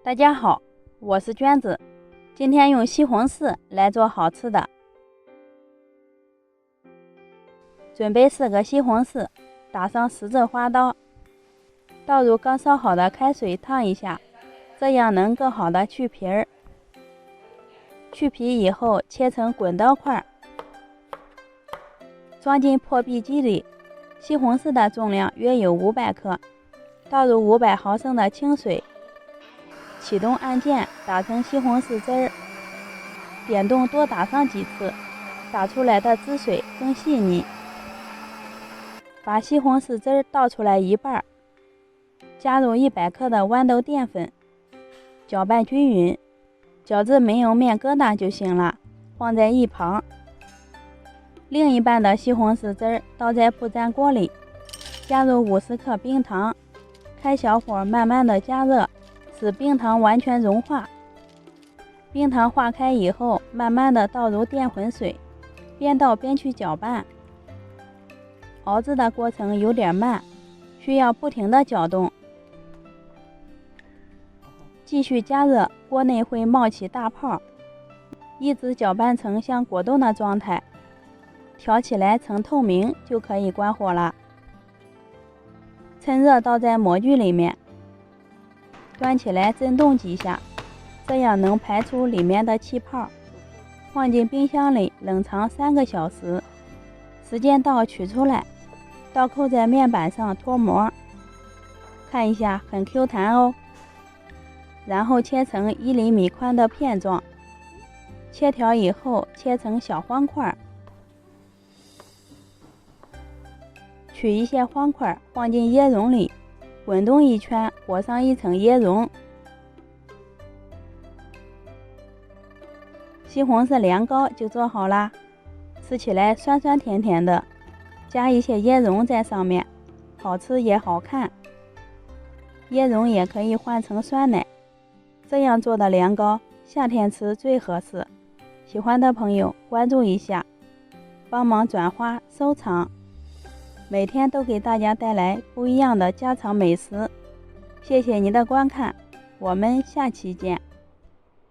大家好，我是娟子，今天用西红柿来做好吃的。准备4个西红柿，打上十字花刀，倒入刚烧好的开水烫一下，这样能更好的去皮儿。去皮以后切成滚刀块，装进破壁机里。西红柿的重量约有500克，倒入500毫升的清水，启动按键打成西红柿汁儿，点动多打上几次，打出来的汁水更细腻。把西红柿汁儿倒出来一半，加入100克的豌豆淀粉，搅拌均匀，饺子没有面疙瘩就行了，放在一旁。另一半的西红柿汁儿倒在不粘锅里，加入50克冰糖，开小火慢慢的加热，使冰糖完全融化。冰糖化开以后，慢慢的倒入淀粉水，边倒边去搅拌。熬制的过程有点慢，需要不停的搅动。继续加热，锅内会冒起大泡，一直搅拌成像果冻的状态，调起来呈透明就可以关火了。趁热倒在模具里面，端起来震动几下，这样能排出里面的气泡。放进冰箱里冷藏3个小时，时间到取出来，倒扣在面板上脱模，看一下很 Q 弹哦。然后切成1厘米宽的片状，切条以后切成小方块，取一些方块放进椰蓉里，滚动一圈，裹上一层椰蓉。西红柿凉糕就做好啦，吃起来酸酸甜甜的，加一些椰蓉在上面，好吃也好看。椰蓉也可以换成酸奶，这样做的凉糕夏天吃最合适。喜欢的朋友关注一下，帮忙转发收藏，每天都给大家带来不一样的家常美食。谢谢您的观看，我们下期见。